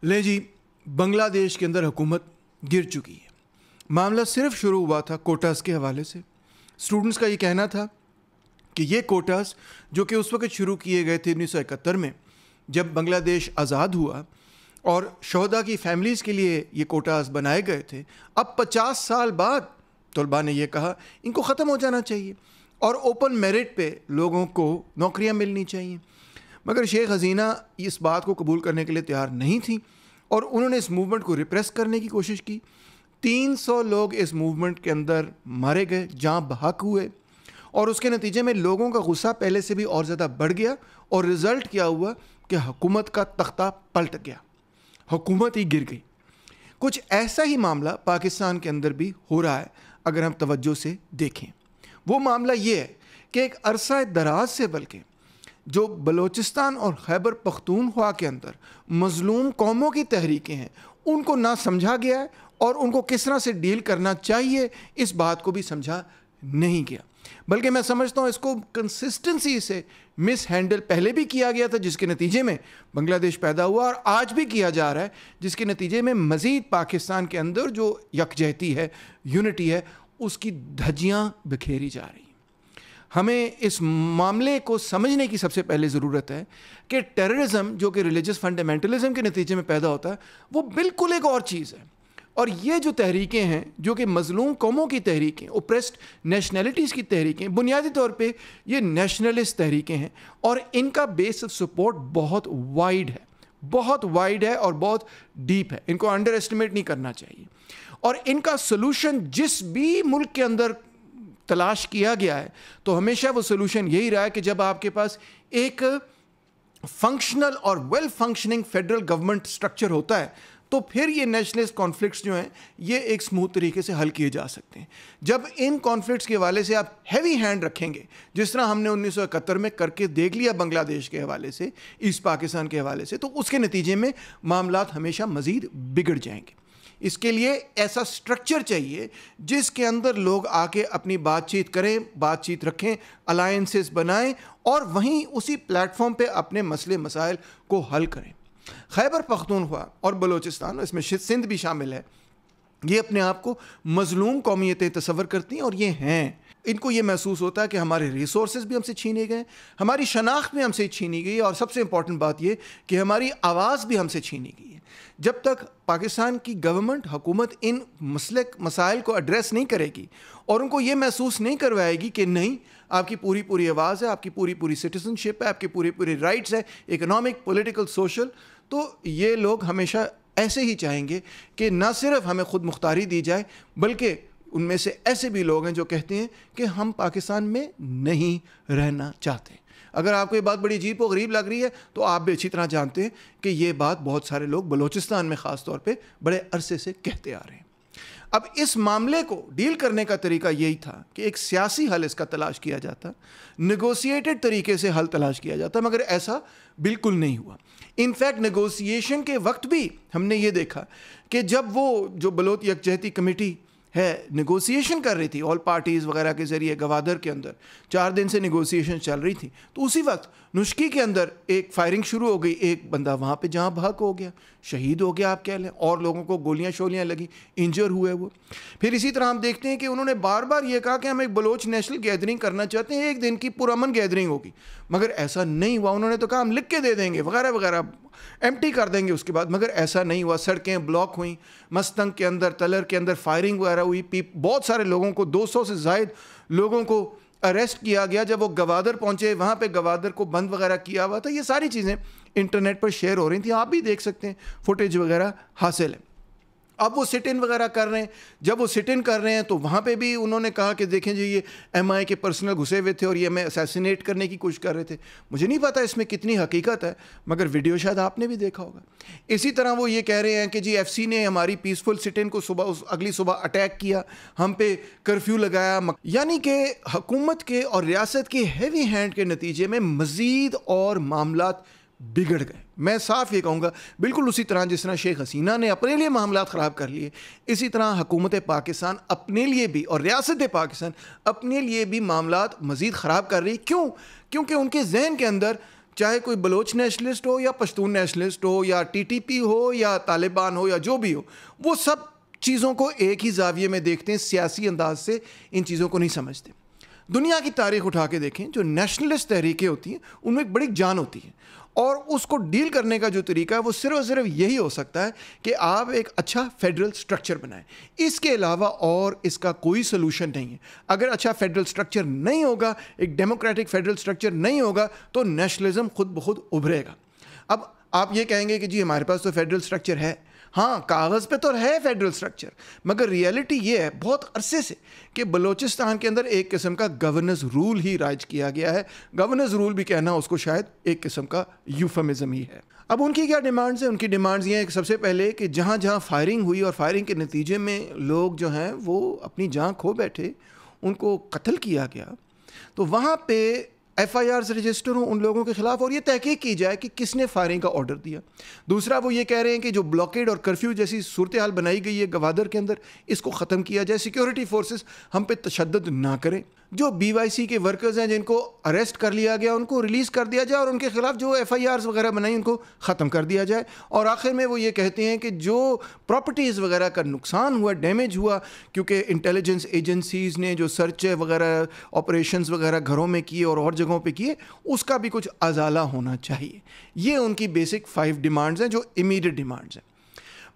لے جی، بنگلہ دیش کے اندر حکومت گر چکی ہے. معاملہ صرف شروع ہوا تھا کوٹاز کے حوالے سے. اسٹوڈنٹس کا یہ کہنا تھا کہ یہ کوٹاز جو کہ اس وقت شروع کیے گئے تھے 1971 میں جب بنگلہ دیش آزاد ہوا اور شہداء کی فیملیز کے لیے یہ کوٹاز بنائے گئے تھے، اب 50 سال بعد طلباء نے یہ کہا ان کو ختم ہو جانا چاہیے اور اوپن میرٹ پہ لوگوں کو نوکریاں ملنی چاہیے. مگر شیخ حسینہ اس بات کو قبول کرنے کے لیے تیار نہیں تھی اور انہوں نے اس موومنٹ کو ریپریس کرنے کی کوشش کی. 300 لوگ اس موومنٹ کے اندر مارے گئے، جاں بحق ہوئے، اور اس کے نتیجے میں لوگوں کا غصہ پہلے سے بھی اور زیادہ بڑھ گیا اور رزلٹ کیا ہوا کہ حکومت کا تختہ پلٹ گیا، حکومت ہی گر گئی. کچھ ایسا ہی معاملہ پاکستان کے اندر بھی ہو رہا ہے اگر ہم توجہ سے دیکھیں. وہ معاملہ یہ ہے کہ ایک عرصہ دراز سے بلکہ جو بلوچستان اور خیبر پختونخوا کے اندر مظلوم قوموں کی تحریکیں ہیں ان کو نہ سمجھا گیا ہے اور ان کو کس طرح سے ڈیل کرنا چاہیے اس بات کو بھی سمجھا نہیں گیا، بلکہ میں سمجھتا ہوں اس کو کنسسٹنسی سے مس ہینڈل پہلے بھی کیا گیا تھا جس کے نتیجے میں بنگلہ دیش پیدا ہوا اور آج بھی کیا جا رہا ہے جس کے نتیجے میں مزید پاکستان کے اندر جو یکجہتی ہے، یونٹی ہے، اس کی دھجیاں بکھیری جا رہی ہیں. ہمیں اس معاملے کو سمجھنے کی سب سے پہلے ضرورت ہے کہ ٹیررزم جو کہ ریلیجس فنڈامنٹلزم کے نتیجے میں پیدا ہوتا ہے وہ بالکل ایک اور چیز ہے، اور یہ جو تحریکیں ہیں جو کہ مظلوم قوموں کی تحریکیں، اوپریسڈ نیشنلٹیز کی تحریکیں، بنیادی طور پہ یہ نیشنلسٹ تحریکیں ہیں اور ان کا بیس آف سپورٹ بہت وائڈ ہے اور بہت ڈیپ ہے. ان کو انڈر ایسٹیمیٹ نہیں کرنا چاہیے اور ان کا سلوشن جس بھی ملک کے اندر تلاش کیا گیا ہے تو ہمیشہ وہ سلوشن یہی رہا ہے کہ جب آپ کے پاس ایک فنکشنل اور well functioning federal government structure ہوتا ہے تو پھر یہ نیشنلسٹ کانفلکٹس جو ہیں یہ ایک سموتھ طریقے سے حل کیے جا سکتے ہیں. جب ان کانفلکٹس کے حوالے سے آپ ہیوی ہینڈ رکھیں گے جس طرح ہم نے 1971 میں کر کے دیکھ لیا بنگلہ دیش کے حوالے سے، ایسٹ پاکستان کے حوالے سے، تو اس کے نتیجے میں معاملات ہمیشہ مزید بگڑ جائیں گے. اس کے لیے ایسا سٹرکچر چاہیے جس کے اندر لوگ آ کے اپنی بات چیت کریں، بات چیت رکھیں، الائنسز بنائیں اور وہیں اسی پلیٹ فارم پہ اپنے مسئلے مسائل کو حل کریں. خیبر پختونخوا اور بلوچستان، اس میں سندھ بھی شامل ہے، یہ اپنے آپ کو مظلوم قومیتیں تصور کرتی ہیں اور یہ ہیں. ان کو یہ محسوس ہوتا ہے کہ ہمارے ریسورسز بھی ہم سے چھینے گئے، ہماری شناخت بھی ہم سے چھینی گئی اور سب سے امپورٹنٹ بات یہ کہ ہماری آواز بھی ہم سے چھینی گئی ہے. جب تک پاکستان کی گورنمنٹ، حکومت ان مسائل کو ایڈریس نہیں کرے گی اور ان کو یہ محسوس نہیں کروائے گی کہ نہیں آپ کی پوری آواز ہے، آپ کی پوری سٹیزن شپ ہے، آپ کی پوری رائٹس ہے، اکنامک، پولیٹیکل، سوشل، تو یہ لوگ ہمیشہ ایسے ہی چاہیں گے کہ نہ صرف ہمیں خود مختاری دی جائے بلکہ ان میں سے ایسے بھی لوگ ہیں جو کہتے ہیں کہ ہم پاکستان میں نہیں رہنا چاہتے. اگر آپ کو یہ بات بڑی عجیب و غریب لگ رہی ہے تو آپ بھی اچھی طرح جانتے ہیں کہ یہ بات بہت سارے لوگ بلوچستان میں خاص طور پہ بڑے عرصے سے کہتے آ رہے ہیں. اب اس معاملے کو ڈیل کرنے کا طریقہ یہی تھا کہ ایک سیاسی حل اس کا تلاش کیا جاتا، نیگوسیٹڈ طریقے سے حل تلاش کیا جاتا، مگر ایسا بالکل نہیں ہوا. انفیکٹ نیگوسیشن کے وقت بھی ہم نے یہ دیکھا کہ جب وہ جو بلوچ یکجہتی کمیٹی ہے نیگوسیشن کر رہی تھی آل پارٹیز وغیرہ کے ذریعے، گوادر کے اندر 4 دن سے نیگوسیشن چل رہی تھی، تو اسی وقت نشکی کے اندر ایک فائرنگ شروع ہو گئی، ایک بندہ وہاں پہ جہاں بحق ہو گیا، شہید ہو گیا آپ کہہ لیں، اور لوگوں کو گولیاں شولیاں لگی، انجر ہوئے وہ. پھر اسی طرح ہم دیکھتے ہیں کہ انہوں نے بار بار یہ کہا کہ ہم ایک بلوچ نیشنل گیدرنگ کرنا چاہتے ہیں، 1 دن کی پرامن گیدرنگ ہوگی، مگر ایسا نہیں ہوا. انہوں نے تو کہا ہم لکھ کے دے دیں گے وغیرہ وغیرہ، ایمٹی کر دیں گے اس کے بعد، مگر ایسا نہیں ہوا. سڑکیں بلاک ہوئیں، مستنگ کے اندر، تلر کے اندر فائرنگ وغیرہ ہوئی، بہت سارے لوگوں کو، 200 سے زائد لوگوں کو اریسٹ کیا گیا. جب وہ گوادر پہنچے وہاں پہ گوادر کو بند وغیرہ کیا ہوا تھا. یہ ساری چیزیں انٹرنیٹ پر شیئر ہو رہی تھیں، آپ بھی دیکھ سکتے ہیں، فوٹیج وغیرہ حاصل ہے. اب وہ سٹ ان وغیرہ کر رہے ہیں. جب وہ سٹ ان کر رہے ہیں تو وہاں پہ بھی انہوں نے کہا کہ دیکھیں جی یہ ایم آئی کے پرسنل گھسے ہوئے تھے اور یہ ہمیں اسیسینیٹ کرنے کی کوشش کر رہے تھے. مجھے نہیں پتا اس میں کتنی حقیقت ہے، مگر ویڈیو شاید آپ نے بھی دیکھا ہوگا. اسی طرح وہ یہ کہہ رہے ہیں کہ جی ایف سی نے ہماری پیسفل سٹ ان کو اگلی صبح اٹیک کیا، ہم پہ کرفیو لگایا. یعنی کہ حکومت کے اور ریاست کے ہیوی ہینڈ کے نتیجے میں مزید اور معاملات بگڑ گئے. میں صاف یہ کہوں گا بالکل اسی طرح جس طرح شیخ حسینہ نے اپنے لیے معاملات خراب کر لیے، اسی طرح حکومت پاکستان اپنے لیے بھی اور ریاست پاکستان اپنے لیے بھی معاملات مزید خراب کر رہی. کیوں؟ کیونکہ ان کے ذہن کے اندر چاہے کوئی بلوچ نیشنلسٹ ہو یا پشتون نیشنلسٹ ہو یا TTP ہو یا طالبان ہو یا جو بھی ہو، وہ سب چیزوں کو ایک ہی زاویے میں دیکھتے ہیں، سیاسی انداز سے ان چیزوں کو نہیں سمجھتے۔ دنیا کی تاریخ اٹھا کے دیکھیں، جو نیشنلسٹ تحریکیں ہوتی ہیں ان میں ایک بڑی جان ہوتی ہے، اور اس کو ڈیل کرنے کا جو طریقہ ہے وہ صرف اور صرف یہی ہو سکتا ہے کہ آپ ایک اچھا فیڈرل سٹرکچر بنائیں۔ اس کے علاوہ اور اس کا کوئی سلوشن نہیں ہے۔ اگر اچھا فیڈرل سٹرکچر نہیں ہوگا، ایک ڈیموکریٹک فیڈرل سٹرکچر نہیں ہوگا، تو نیشنلزم خود بخود ابھرے گا۔ اب آپ یہ کہیں گے کہ جی ہمارے پاس تو فیڈرل سٹرکچر ہے، ہاں کاغذ پہ تو ہے فیڈرل سٹرکچر، مگر ریئلٹی یہ ہے بہت عرصے سے کہ بلوچستان کے اندر ایک قسم کا گورننس رول ہی رائج کیا گیا ہے۔ گورننس رول بھی کہنا اس کو شاید ایک قسم کا یوفمزم ہی ہے۔ اب ان کی کیا ڈیمانڈز ہیں؟ ان کی ڈیمانڈز یہ ہیں کہ سب سے پہلے کہ جہاں جہاں فائرنگ ہوئی اور فائرنگ کے نتیجے میں لوگ جو ہیں وہ اپنی جان کھو بیٹھے، ان کو قتل کیا گیا، تو وہاں پہ FIRs رجسٹر ہوں ان لوگوں کے خلاف اور یہ تحقیق کی جائے کہ کس نے فائرنگ کا آرڈر دیا۔ دوسرا وہ یہ کہہ رہے ہیں کہ جو بلاکیڈ اور کرفیو جیسی صورتحال بنائی گئی ہے گوادر کے اندر، اس کو ختم کیا جائے، سیکیورٹی فورسز ہم پہ تشدد نہ کریں، جو BYC کے ورکرز ہیں جن کو اریسٹ کر لیا گیا ان کو ریلیز کر دیا جائے، اور ان کے خلاف جو FIRs وغیرہ بنائی ان کو ختم کر دیا جائے۔ اور آخر میں وہ یہ کہتے ہیں کہ جو پراپرٹیز وغیرہ کا نقصان ہوا، ڈیمیج ہوا، کیونکہ انٹیلیجنس ایجنسیز نے جو سرچ وغیرہ آپریشنز وغیرہ گھروں میں کیے اور جگہوں پہ کیے، اس کا بھی کچھ ازالہ ہونا چاہیے۔ یہ ان کی بیسک 5 ڈیمانڈز ہیں جو امیڈیٹ ڈیمانڈز ہیں۔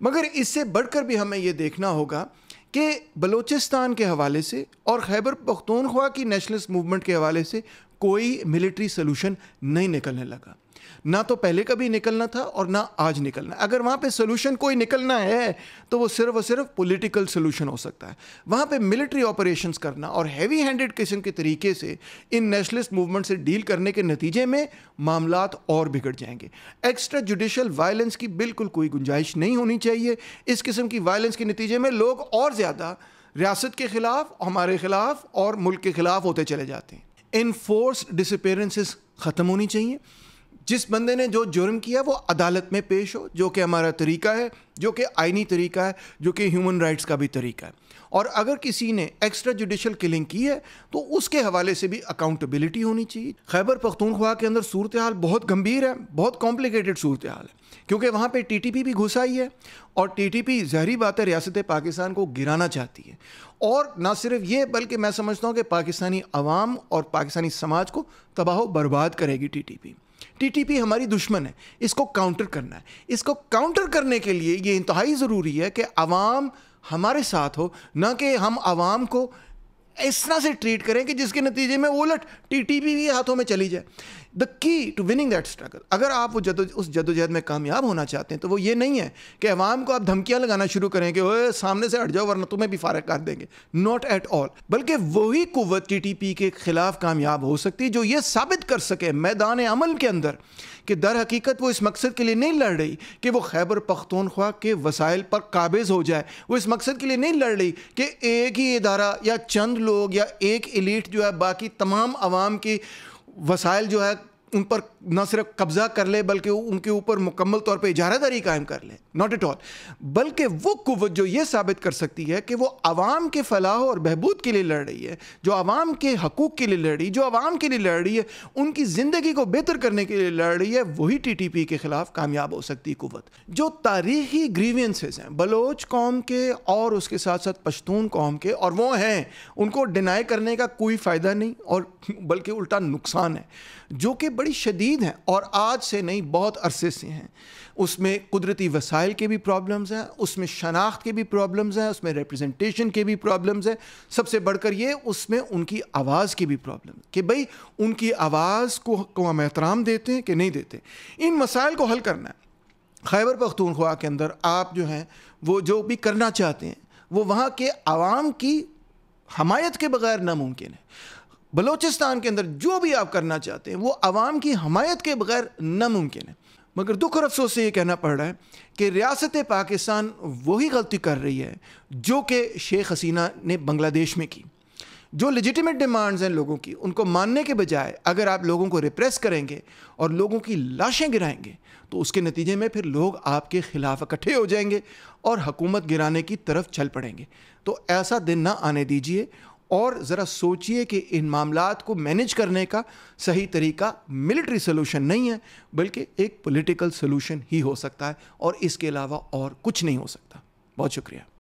مگر اس سے بڑھ کر بھی ہمیں یہ دیکھنا ہوگا کہ بلوچستان کے حوالے سے اور خیبر پختونخوا کی نیشنلسٹ موومنٹ کے حوالے سے کوئی ملٹری سلوشن نہیں نکلنے لگا، نہ تو پہلے کبھی نکلنا تھا اور نہ آج نکلنا۔ اگر وہاں پہ سلوشن کوئی نکلنا ہے تو وہ صرف اور صرف پولیٹیکل سلوشن ہو سکتا ہے۔ وہاں پہ ملٹری آپریشنز کرنا اور ہیوی ہینڈڈ قسم کے طریقے سے ان نیشنلسٹ موومنٹ سے ڈیل کرنے کے نتیجے میں معاملات اور بگڑ جائیں گے۔ ایکسٹرا جوڈیشل وائلنس کی بالکل کوئی گنجائش نہیں ہونی چاہیے۔ اس قسم کی وائلنس کے نتیجے میں لوگ اور زیادہ ریاست کے خلاف، ہمارے خلاف اور ملک کے خلاف ہوتے چلے جاتے ہیں۔ انفورسڈ ڈسپیرنسز ختم ہونی چاہیے۔ جس بندے نے جو جرم کیا وہ عدالت میں پیش ہو، جو کہ ہمارا طریقہ ہے، جو کہ آئینی طریقہ ہے، جو کہ ہیومن رائٹس کا بھی طریقہ ہے۔ اور اگر کسی نے ایکسٹرا جوڈیشل کلنگ کی ہے تو اس کے حوالے سے بھی اکاؤنٹیبلٹی ہونی چاہیے۔ خیبر پختونخوا کے اندر صورتحال بہت گمبھیر ہے، بہت کمپلیکیٹڈ صورتحال ہے، کیونکہ وہاں پہ TTP بھی گھس آئی ہے، اور TTP ظاہری بات ہے ریاست پاکستان کو گرانا چاہتی ہے۔ اور نہ صرف یہ بلکہ میں سمجھتا ہوں کہ پاکستانی عوام اور پاکستانی سماج کو تباہ و برباد کرے گی TTP ہماری دشمن ہے، اس کو کاؤنٹر کرنا ہے۔ اس کو کاؤنٹر کرنے کے لیے یہ انتہائی ضروری ہے کہ عوام ہمارے ساتھ ہو، نہ کہ ہم عوام کو اس طرح سے ٹریٹ کریں کہ جس کے نتیجے میں الٹ TTP بھی ہاتھوں میں چلی جائے۔ دا کی ٹو وننگ دیٹ اسٹرگل، اگر آپ اس جدوجہد میں کامیاب ہونا چاہتے ہیں تو وہ یہ نہیں ہے کہ عوام کو آپ دھمکیاں لگانا شروع کریں کہ اوے سامنے سے ہٹ جاؤ ورنہ تمہیں بھی فارغ کر دیں گے، ناٹ ایٹ آل۔ بلکہ وہی قوت TTP کے خلاف کامیاب ہو سکتی جو یہ ثابت کر سکے میدان عمل کے اندر کہ در حقیقت وہ اس مقصد کے لیے نہیں لڑ رہی کہ وہ خیبر پختونخوا کے وسائل پر قابض ہو جائے، وہ اس مقصد کے لیے نہیں لڑ رہی کہ ایک ہی ادارہ یا چند لوگ یا ایک ایلیٹ جو ہے باقی تمام عوام کی وسائل جو ہے ان پر نہ صرف قبضہ کر لے بلکہ ان کے اوپر مکمل طور پہ اجارہ داری قائم کر لے، ناٹ ایٹ آل۔ بلکہ وہ قوت جو یہ ثابت کر سکتی ہے کہ وہ عوام کے فلاح اور بہبود کے لیے لڑ رہی ہے، جو عوام کے حقوق کے لیے لڑ رہی ہے، جو عوام کے لیے لڑ رہی ہے، ان کی زندگی کو بہتر کرنے کے لیے لڑ رہی ہے، وہی TTP کے خلاف کامیاب ہو سکتی قوت۔ جو تاریخی گریوینسز ہیں بلوچ قوم کے اور اس کے ساتھ ساتھ پشتون قوم کے، اور وہ ہیں، ان کو ڈینائی کرنے کا کوئی فائدہ نہیں اور بلکہ الٹا نقصان ہے، جو کہ بڑی شدید ہیں اور آج سے نہیں بہت عرصے سے ہیں۔ اس میں قدرتی وسائل کے بھی پرابلمز ہیں، اس میں شناخت کے بھی پرابلمز ہیں، اس میں ریپرزنٹیشن کے بھی پرابلمز ہیں، سب سے بڑھ کر یہ اس میں ان کی آواز کی بھی پرابلم کہ بھئی ان کی آواز کو ہم احترام دیتے ہیں کہ نہیں دیتے۔ ان مسائل کو حل کرنا ہے۔ خیبر پختونخوا کے اندر آپ جو ہیں وہ جو بھی کرنا چاہتے ہیں وہ وہاں کے عوام کی حمایت کے بغیر ناممکن ہے۔ بلوچستان کے اندر جو بھی آپ کرنا چاہتے ہیں وہ عوام کی حمایت کے بغیر ناممکن ہے۔ مگر دکھ اور افسوس سے یہ کہنا پڑ رہا ہے کہ ریاست پاکستان وہی غلطی کر رہی ہے جو کہ شیخ حسینہ نے بنگلہ دیش میں کی۔ جو لیجیٹیمیٹ ڈیمانڈز ہیں لوگوں کی، ان کو ماننے کے بجائے اگر آپ لوگوں کو ریپریس کریں گے اور لوگوں کی لاشیں گرائیں گے تو اس کے نتیجے میں پھر لوگ آپ کے خلاف اکٹھے ہو جائیں گے اور حکومت گرانے کی طرف چل پڑیں گے۔ تو ایسا دن نہ آنے دیجیے، اور ذرا سوچئے کہ ان معاملات کو مینیج کرنے کا صحیح طریقہ ملٹری سلوشن نہیں ہے بلکہ ایک پولیٹیکل سلوشن ہی ہو سکتا ہے، اور اس کے علاوہ اور کچھ نہیں ہو سکتا۔ بہت شکریہ۔